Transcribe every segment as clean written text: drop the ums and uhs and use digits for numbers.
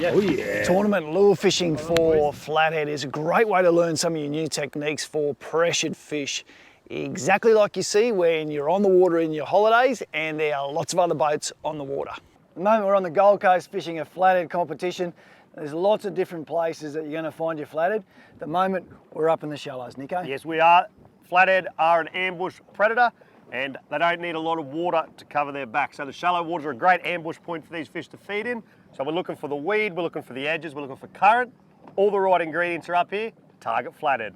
Oh yeah. Tournament lure fishing for flathead is a great way to learn some of your new techniques for pressured fish. Exactly like you see when you're on the water in your holidays and there are lots of other boats on the water. At the moment we're on the Gold Coast fishing a flathead competition. There's lots of different places that you're going to find your flathead. At the moment we're up in the shallows, Nicko. Yes, we are. Flathead are an ambush predator and they don't need a lot of water to cover their back. So the shallow waters are a great ambush point for these fish to feed in. So we're looking for the weed, we're looking for the edges, we're looking for current. All the right ingredients are up here. Target flathead.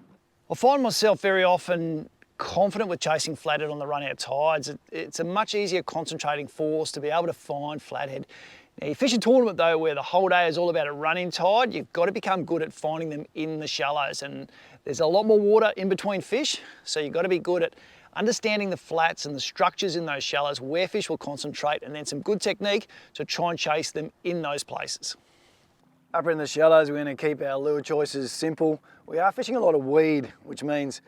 I find myself very often confident with chasing flathead on the run out tides. It's a much easier concentrating force to be able to find flathead. Now you fish a tournament though where the whole day is all about a running tide, you've got to become good at finding them in the shallows, and there's a lot more water in between fish, so you've got to be good at understanding the flats and the structures in those shallows where fish will concentrate, and then some good technique to try and chase them in those places. Up in the shallows we're going to keep our lure choices simple. We are fishing a lot of weed, which means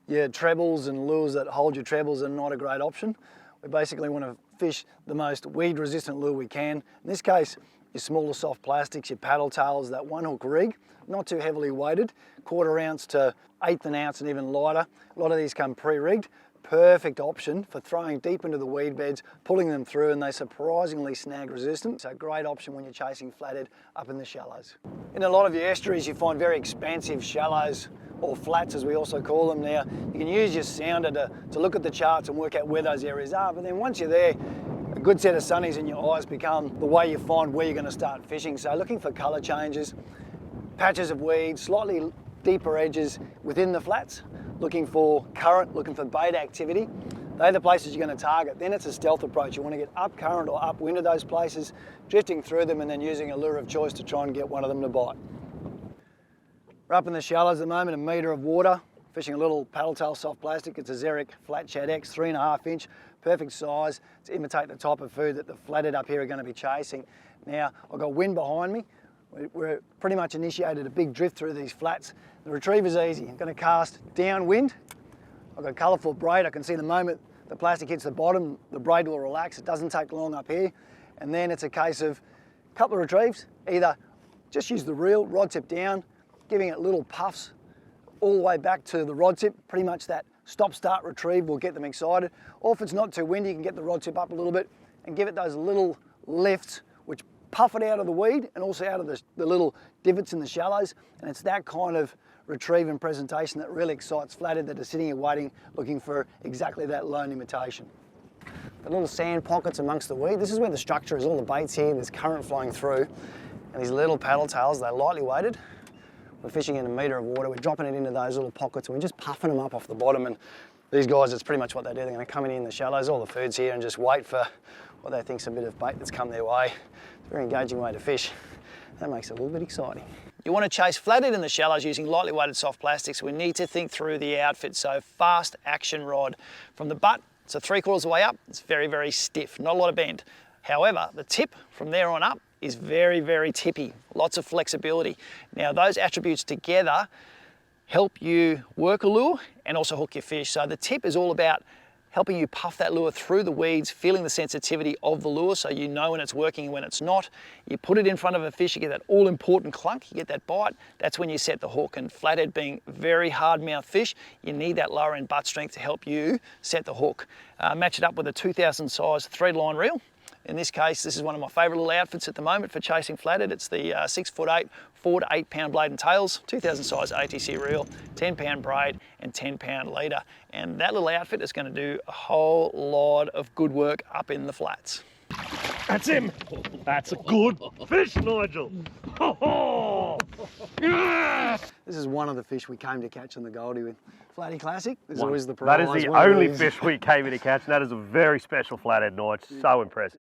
your trebles and lures that hold your trebles are not a great option. We basically want to fish the most weed resistant lure we can. In this case, your smaller soft plastics, your paddle tails, that one hook rig, not too heavily weighted, 1/4 ounce to 1/8 ounce and even lighter. A lot of these come pre-rigged. Perfect option for throwing deep into the weed beds, pulling them through, and they're surprisingly snag resistant. So great option when you're chasing flathead up in the shallows. In a lot of your estuaries you find very expansive shallows, or flats as we also call them now. You can use your sounder to look at the charts and work out where those areas are, but then once you're there, a good set of sunnies in your eyes become the way you find where you're going to start fishing. So looking for colour changes, patches of weeds, slightly deeper edges within the flats, looking for current, looking for bait activity. They're the places you're going to target. Then it's a stealth approach. You want to get up current or upwind of those places, drifting through them and then using a lure of choice to try and get one of them to bite. We're up in the shallows at the moment, 1 metre of water, fishing a little paddle tail soft plastic. It's a Xeric Flat Shad X, 3.5 inch, perfect size to imitate the type of food that the flathead up here are going to be chasing. Now, I've got wind behind me. We're pretty much initiated a big drift through these flats. The retrieve is easy. I'm going to cast downwind. I've got a colourful braid. I can see the moment the plastic hits the bottom, the braid will relax. It doesn't take long up here. And then it's a case of a couple of retrieves. Either just use the reel, rod tip down, giving it little puffs all the way back to the rod tip. Pretty much that stop-start retrieve will get them excited. Or if it's not too windy, you can get the rod tip up a little bit and give it those little lifts which puff it out of the weed and also out of the little divots in the shallows. And it's that kind of retrieve and presentation that really excites flathead that are sitting here waiting, looking for exactly that lone imitation. The little sand pockets amongst the weed, this is where the structure is. All the bait's here, there's current flowing through. And these little paddle tails, they're lightly weighted. We're fishing in 1 metre of water, we're dropping it into those little pockets and we're just puffing them up off the bottom, and these guys, it's pretty much what they do. They're going to come in the shallows, all the food's here, and just wait for what they think's a bit of bait that's come their way. It's a very engaging way to fish. That makes it a little bit exciting. You want to chase flathead in the shallows using lightly weighted soft plastics. We need to think through the outfit, so fast action rod. From the butt, so 3/4 of the way up, it's very, very stiff, not a lot of bend. However, the tip from there on up is very, very tippy, lots of flexibility. Now those attributes together help you work a lure and also hook your fish. So the tip is all about helping you puff that lure through the weeds, feeling the sensitivity of the lure so you know when it's working and when it's not. You put it in front of a fish, you get that all important clunk, you get that bite, that's when you set the hook. And flathead being very hard mouth fish, you need that lower end butt strength to help you set the hook. Match it up with a 2000 size thread line reel. In this case, this is one of my favourite little outfits at the moment for chasing flathead. It's the 6'8", 4 to 8 pound blade and tails, 2000 size ATC reel, 10 pound braid and 10 pound leader. And that little outfit is going to do a whole lot of good work up in the flats. That's him. That's a good fish, Nigel. Yes! This is one of the fish we came to catch in the Goldie with. Flatty Classic, there's always the prize. That is the only these. fish we came in to catch, and that is a very special flathead, Nige. So impressive.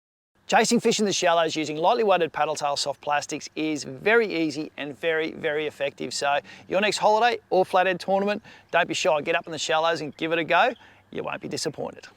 Chasing fish in the shallows using lightly weighted paddle tail soft plastics is very easy and very, very effective. So your next holiday or flathead tournament, don't be shy, get up in the shallows and give it a go. You won't be disappointed.